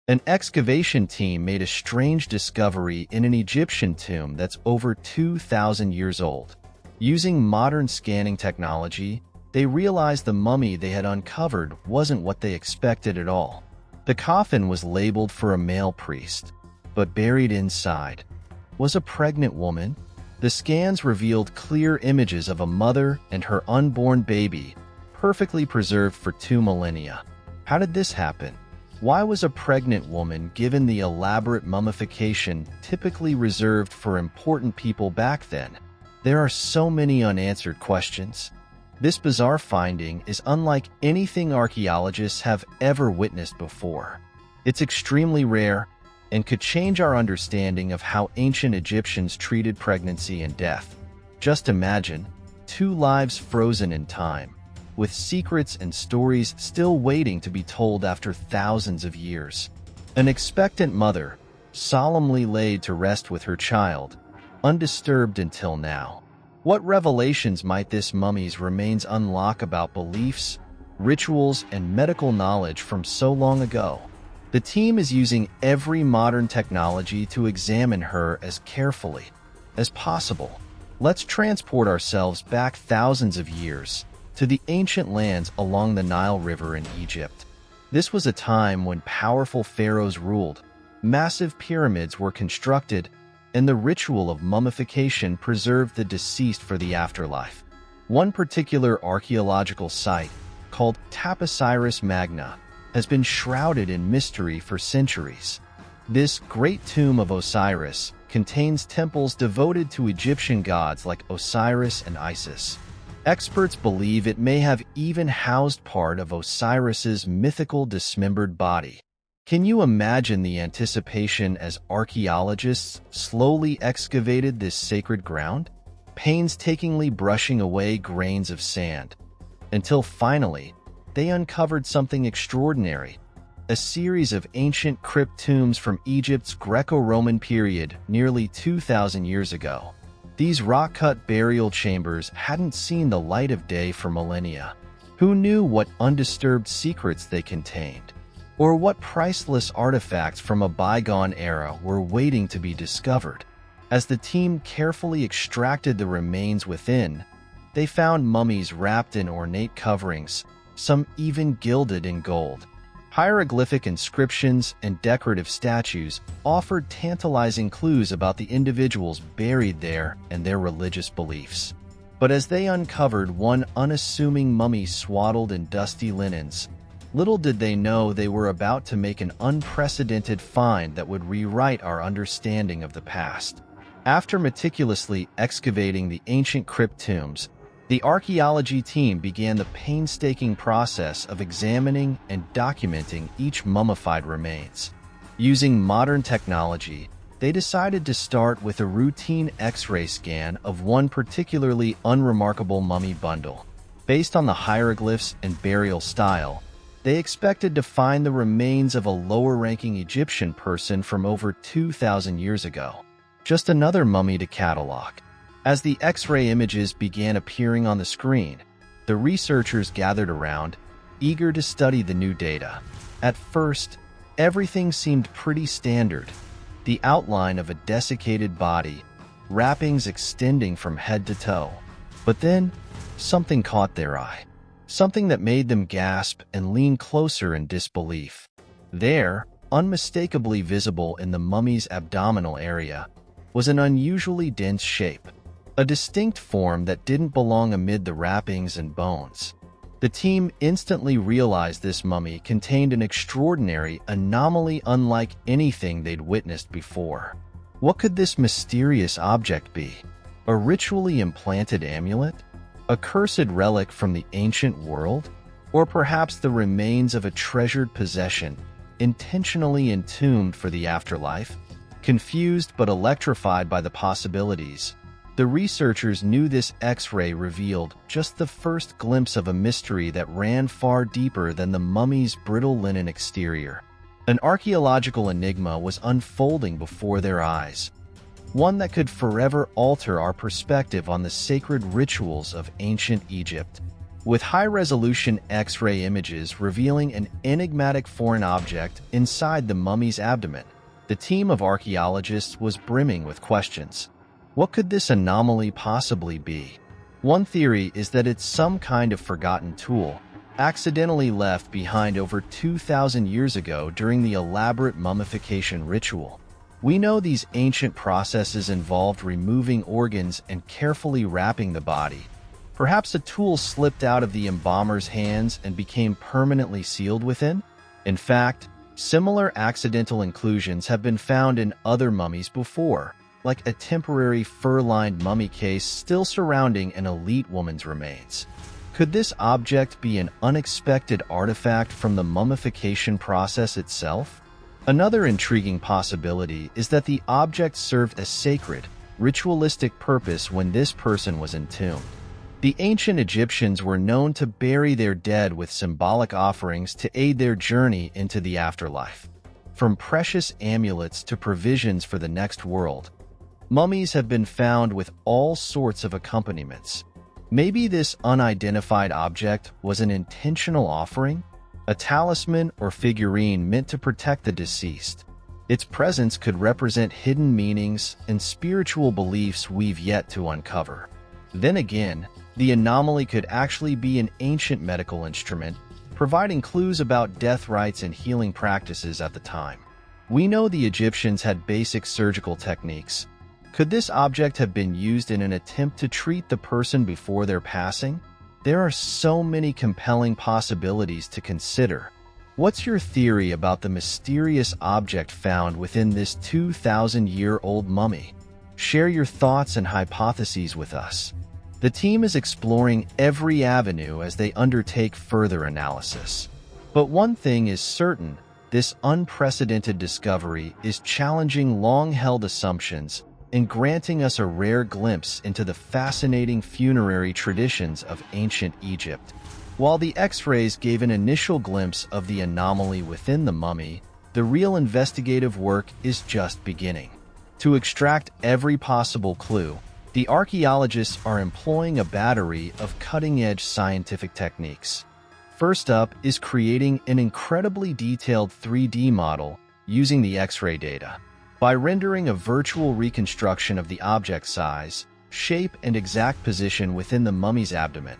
An excavation team made a strange discovery in an Egyptian tomb that's over 2,000 years old. Using modern scanning technology, they realized the mummy they had uncovered wasn't what they expected at all. The coffin was labeled for a male priest, but buried inside was a pregnant woman. The scans revealed clear images of a mother and her unborn baby, perfectly preserved for 2 millennia. How did this happen? Why was a pregnant woman given the elaborate mummification typically reserved for important people back then? There are so many unanswered questions. This bizarre finding is unlike anything archaeologists have ever witnessed before. It's extremely rare and could change our understanding of how ancient Egyptians treated pregnancy and death. Just imagine 2 lives frozen in time, with secrets and stories still waiting to be told after thousands of years. An expectant mother, solemnly laid to rest with her child, undisturbed until now. What revelations might this mummy's remains unlock about beliefs, rituals, and medical knowledge from so long ago? The team is using every modern technology to examine her as carefully as possible. Let's transport ourselves back thousands of years to the ancient lands along the Nile River in Egypt. This was a time when powerful pharaohs ruled, massive pyramids were constructed, and the ritual of mummification preserved the deceased for the afterlife. One particular archaeological site, called Taposiris Magna, has been shrouded in mystery for centuries. This great tomb of Osiris contains temples devoted to Egyptian gods like Osiris and Isis. Experts believe it may have even housed part of Osiris's mythical dismembered body. Can you imagine the anticipation as archaeologists slowly excavated this sacred ground, painstakingly brushing away grains of sand, until finally they uncovered something extraordinary, a series of ancient crypt tombs from Egypt's Greco-Roman period nearly 2,000 years ago. These rock-cut burial chambers hadn't seen the light of day for millennia. Who knew what undisturbed secrets they contained? Or what priceless artifacts from a bygone era were waiting to be discovered? As the team carefully extracted the remains within, they found mummies wrapped in ornate coverings, some even gilded in gold. Hieroglyphic inscriptions and decorative statues offered tantalizing clues about the individuals buried there and their religious beliefs. But as they uncovered one unassuming mummy swaddled in dusty linens, little did they know they were about to make an unprecedented find that would rewrite our understanding of the past. After meticulously excavating the ancient crypt tombs, the archaeology team began the painstaking process of examining and documenting each mummified remains. Using modern technology, they decided to start with a routine X-ray scan of one particularly unremarkable mummy bundle. Based on the hieroglyphs and burial style, they expected to find the remains of a lower-ranking Egyptian person from over 2,000 years ago. Just another mummy to catalog. As the X-ray images began appearing on the screen, the researchers gathered around, eager to study the new data. At first, everything seemed pretty standard. The outline of a desiccated body, wrappings extending from head to toe. But then, something caught their eye. Something that made them gasp and lean closer in disbelief. There, unmistakably visible in the mummy's abdominal area, was an unusually dense shape, a distinct form that didn't belong amid the wrappings and bones. The team instantly realized this mummy contained an extraordinary anomaly unlike anything they'd witnessed before. What could this mysterious object be? A ritually implanted amulet? A cursed relic from the ancient world? Or perhaps the remains of a treasured possession, intentionally entombed for the afterlife? Confused but electrified by the possibilities, the researchers knew this X-ray revealed just the first glimpse of a mystery that ran far deeper than the mummy's brittle linen exterior. An archaeological enigma was unfolding before their eyes, one that could forever alter our perspective on the sacred rituals of ancient Egypt. with high-resolution X-ray images revealing an enigmatic foreign object inside the mummy's abdomen. The team of archaeologists was brimming with questions. What could this anomaly possibly be? One theory is that it's some kind of forgotten tool, accidentally left behind over 2,000 years ago during the elaborate mummification ritual. We know these ancient processes involved removing organs and carefully wrapping the body. Perhaps a tool slipped out of the embalmer's hands and became permanently sealed within? In fact, similar accidental inclusions have been found in other mummies before, like a temporary fur-lined mummy case still surrounding an elite woman's remains. Could this object be an unexpected artifact from the mummification process itself? Another intriguing possibility is that the object served a sacred, ritualistic purpose when this person was entombed. The ancient Egyptians were known to bury their dead with symbolic offerings to aid their journey into the afterlife. From precious amulets to provisions for the next world, mummies have been found with all sorts of accompaniments. Maybe this unidentified object was an intentional offering, a talisman or figurine meant to protect the deceased. Its presence could represent hidden meanings and spiritual beliefs we've yet to uncover. Then again, the anomaly could actually be an ancient medical instrument, providing clues about death rites and healing practices at the time. We know the Egyptians had basic surgical techniques. Could this object have been used in an attempt to treat the person before their passing? There are so many compelling possibilities to consider. What's your theory about the mysterious object found within this 2,000-year-old mummy? Share your thoughts and hypotheses with us. The team is exploring every avenue as they undertake further analysis. But one thing is certain, this unprecedented discovery is challenging long-held assumptions and granting us a rare glimpse into the fascinating funerary traditions of ancient Egypt. While the X-rays gave an initial glimpse of the anomaly within the mummy, the real investigative work is just beginning. To extract every possible clue, the archaeologists are employing a battery of cutting-edge scientific techniques. First up is creating an incredibly detailed 3D model using the X-ray data. By rendering a virtual reconstruction of the object's size, shape, and exact position within the mummy's abdomen,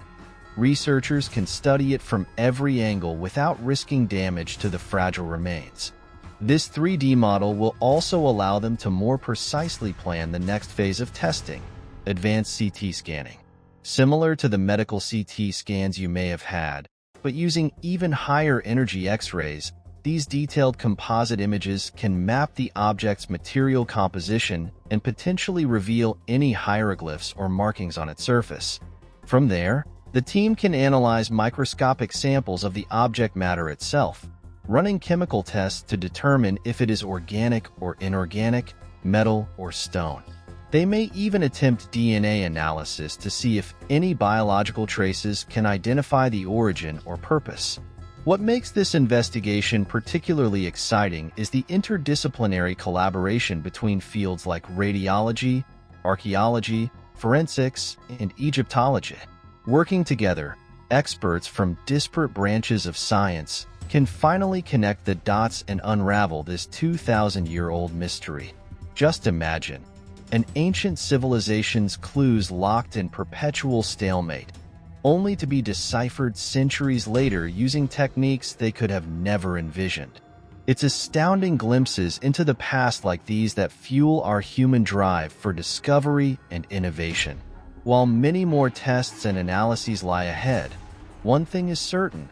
researchers can study it from every angle without risking damage to the fragile remains. This 3D model will also allow them to more precisely plan the next phase of testing, advanced CT scanning. Similar to the medical CT scans you may have had, but using even higher energy X-rays, these detailed composite images can map the object's material composition and potentially reveal any hieroglyphs or markings on its surface. From there, the team can analyze microscopic samples of the object matter itself, running chemical tests to determine if it is organic or inorganic, metal or stone. They may even attempt DNA analysis to see if any biological traces can identify the origin or purpose. What makes this investigation particularly exciting is the interdisciplinary collaboration between fields like radiology, archaeology, forensics, and Egyptology. Working together, experts from disparate branches of science can finally connect the dots and unravel this 2,000-year-old mystery. Just imagine, an ancient civilization's clues locked in perpetual stalemate, only to be deciphered centuries later using techniques they could have never envisioned. It's astounding glimpses into the past like these that fuel our human drive for discovery and innovation. While many more tests and analyses lie ahead, one thing is certain: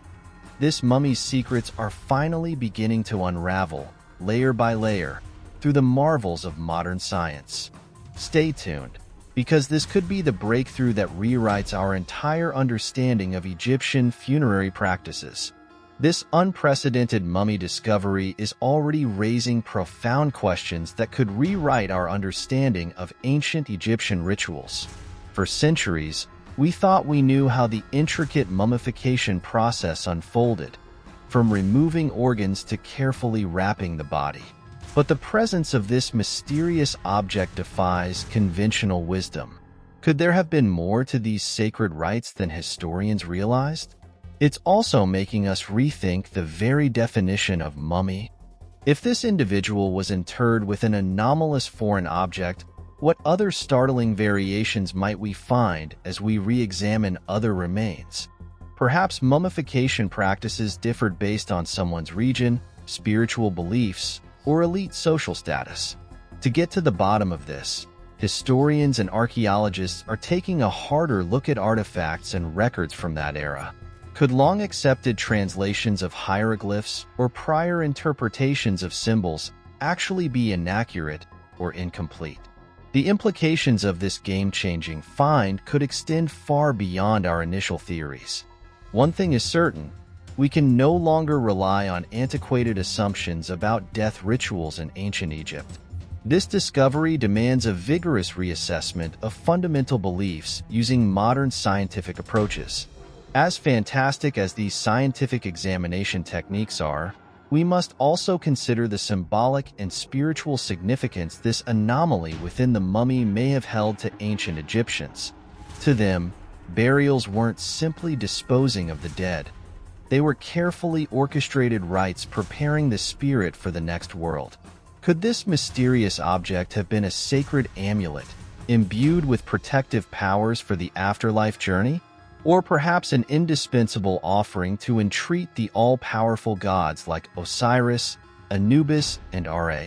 this mummy's secrets are finally beginning to unravel, layer by layer, through the marvels of modern science. Stay tuned, because this could be the breakthrough that rewrites our entire understanding of Egyptian funerary practices. This unprecedented mummy discovery is already raising profound questions that could rewrite our understanding of ancient Egyptian rituals. For centuries, we thought we knew how the intricate mummification process unfolded, from removing organs to carefully wrapping the body. But the presence of this mysterious object defies conventional wisdom. Could there have been more to these sacred rites than historians realized? It's also making us rethink the very definition of mummy. If this individual was interred with an anomalous foreign object, what other startling variations might we find as we re-examine other remains? Perhaps mummification practices differed based on someone's region, spiritual beliefs, or elite social status. To get to the bottom of this, historians and archaeologists are taking a harder look at artifacts and records from that era. Could long-accepted translations of hieroglyphs or prior interpretations of symbols actually be inaccurate or incomplete? The implications of this game-changing find could extend far beyond our initial theories. One thing is certain, we can no longer rely on antiquated assumptions about death rituals in ancient Egypt. This discovery demands a vigorous reassessment of fundamental beliefs using modern scientific approaches. As fantastic as these scientific examination techniques are, we must also consider the symbolic and spiritual significance this anomaly within the mummy may have held to ancient Egyptians. To them, burials weren't simply disposing of the dead. They were carefully orchestrated rites preparing the spirit for the next world. Could this mysterious object have been a sacred amulet, imbued with protective powers for the afterlife journey? Or perhaps an indispensable offering to entreat the all-powerful gods like Osiris, Anubis, and Ra?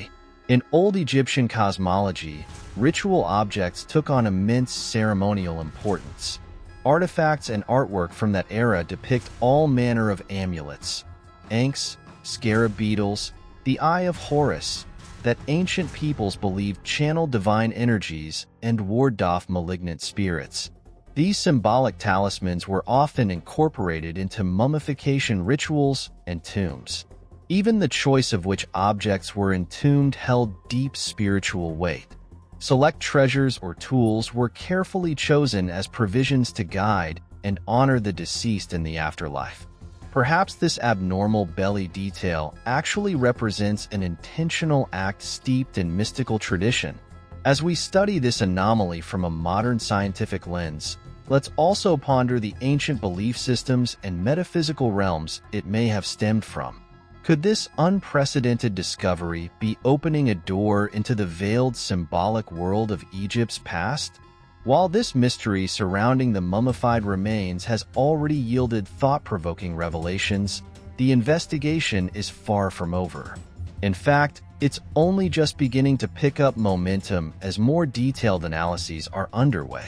In old Egyptian cosmology, ritual objects took on immense ceremonial importance. Artifacts and artwork from that era depict all manner of amulets, ankhs, scarab beetles, the Eye of Horus, that ancient peoples believed channeled divine energies and warded off malignant spirits. These symbolic talismans were often incorporated into mummification rituals and tombs. Even the choice of which objects were entombed held deep spiritual weight. Select treasures or tools were carefully chosen as provisions to guide and honor the deceased in the afterlife. Perhaps this abnormal belly detail actually represents an intentional act steeped in mystical tradition. As we study this anomaly from a modern scientific lens, let's also ponder the ancient belief systems and metaphysical realms it may have stemmed from. Could this unprecedented discovery be opening a door into the veiled symbolic world of Egypt's past? While this mystery surrounding the mummified remains has already yielded thought-provoking revelations, the investigation is far from over. In fact, it's only just beginning to pick up momentum as more detailed analyses are underway.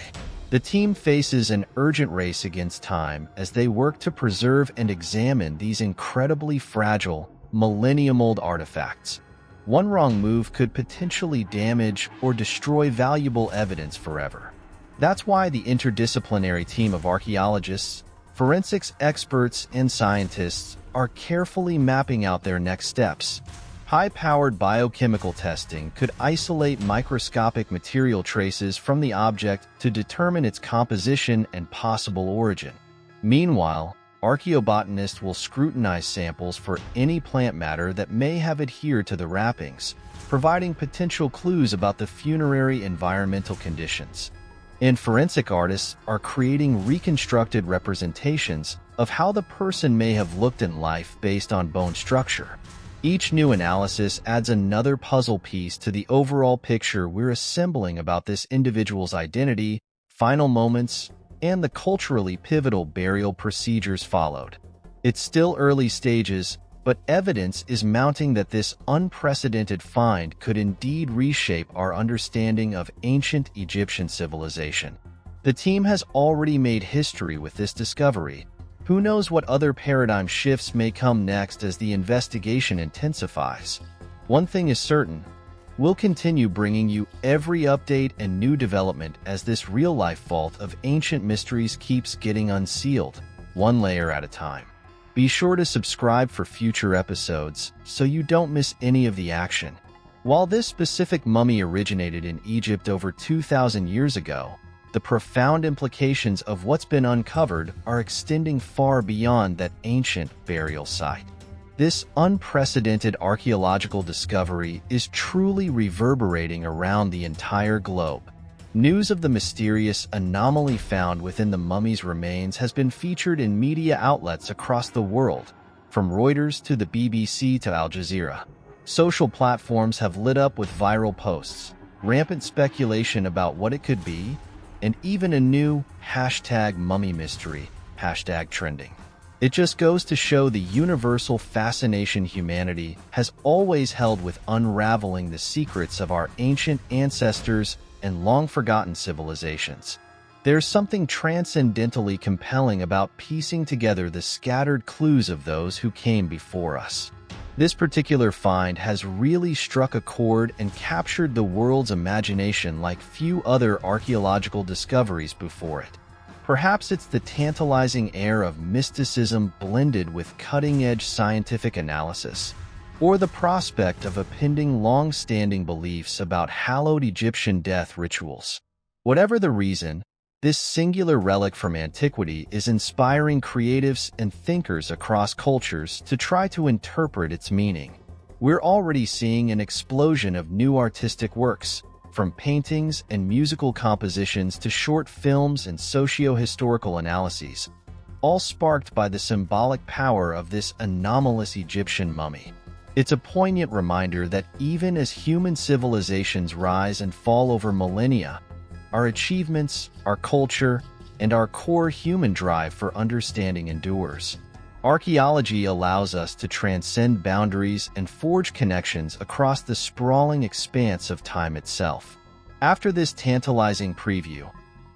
The team faces an urgent race against time as they work to preserve and examine these incredibly fragile, millennium-old artifacts. One wrong move could potentially damage or destroy valuable evidence forever. That's why the interdisciplinary team of archaeologists, forensics experts, and scientists are carefully mapping out their next steps. High-powered biochemical testing could isolate microscopic material traces from the object to determine its composition and possible origin. Meanwhile, archaeobotanists will scrutinize samples for any plant matter that may have adhered to the wrappings, providing potential clues about the funerary environmental conditions. And forensic artists are creating reconstructed representations of how the person may have looked in life based on bone structure. Each new analysis adds another puzzle piece to the overall picture we're assembling about this individual's identity, final moments, and the culturally pivotal burial procedures followed. It's still early stages, but evidence is mounting that this unprecedented find could indeed reshape our understanding of ancient Egyptian civilization. The team has already made history with this discovery. Who knows what other paradigm shifts may come next as the investigation intensifies? One thing is certain, we'll continue bringing you every update and new development as this real-life vault of ancient mysteries keeps getting unsealed, one layer at a time. Be sure to subscribe for future episodes so you don't miss any of the action. While this specific mummy originated in Egypt over 2,000 years ago, the profound implications of what's been uncovered are extending far beyond that ancient burial site. This unprecedented archaeological discovery is truly reverberating around the entire globe. News of the mysterious anomaly found within the mummy's remains has been featured in media outlets across the world, from Reuters to the BBC to Al Jazeera. Social platforms have lit up with viral posts, rampant speculation about what it could be, and even a new #MummyMystery trending. It just goes to show the universal fascination humanity has always held with unraveling the secrets of our ancient ancestors and long-forgotten civilizations. There's something transcendently compelling about piecing together the scattered clues of those who came before us. This particular find has really struck a chord and captured the world's imagination like few other archaeological discoveries before it. Perhaps it's the tantalizing air of mysticism blended with cutting-edge scientific analysis, or the prospect of appending long-standing beliefs about hallowed Egyptian death rituals. Whatever the reason, this singular relic from antiquity is inspiring creatives and thinkers across cultures to try to interpret its meaning. We're already seeing an explosion of new artistic works, from paintings and musical compositions to short films and socio-historical analyses, all sparked by the symbolic power of this anomalous Egyptian mummy. It's a poignant reminder that even as human civilizations rise and fall over millennia, our achievements, our culture, and our core human drive for understanding endures. Archaeology allows us to transcend boundaries and forge connections across the sprawling expanse of time itself. After this tantalizing preview,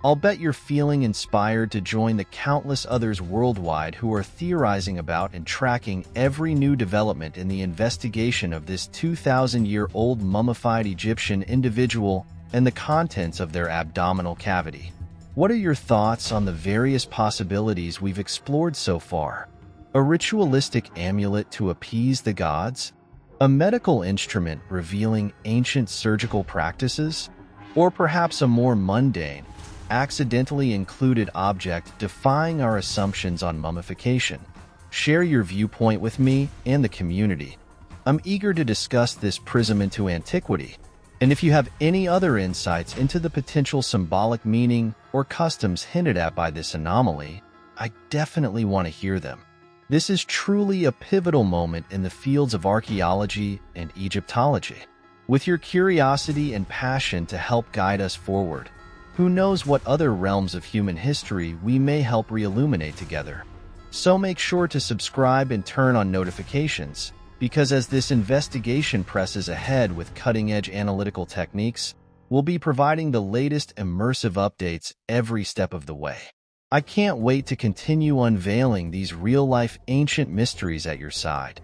I'll bet you're feeling inspired to join the countless others worldwide who are theorizing about and tracking every new development in the investigation of this 2,000-year-old mummified Egyptian individual and the contents of their abdominal cavity. What are your thoughts on the various possibilities we've explored so far? A ritualistic amulet to appease the gods? A medical instrument revealing ancient surgical practices? Or perhaps a more mundane, accidentally included object defying our assumptions on mummification? Share your viewpoint with me and the community. I'm eager to discuss this prism into antiquity, and if you have any other insights into the potential symbolic meaning or customs hinted at by this anomaly, I definitely want to hear them. This is truly a pivotal moment in the fields of archaeology and Egyptology. With your curiosity and passion to help guide us forward, who knows what other realms of human history we may help re-illuminate together. So make sure to subscribe and turn on notifications, because as this investigation presses ahead with cutting-edge analytical techniques, we'll be providing the latest immersive updates every step of the way. I can't wait to continue unveiling these real-life ancient mysteries at your side.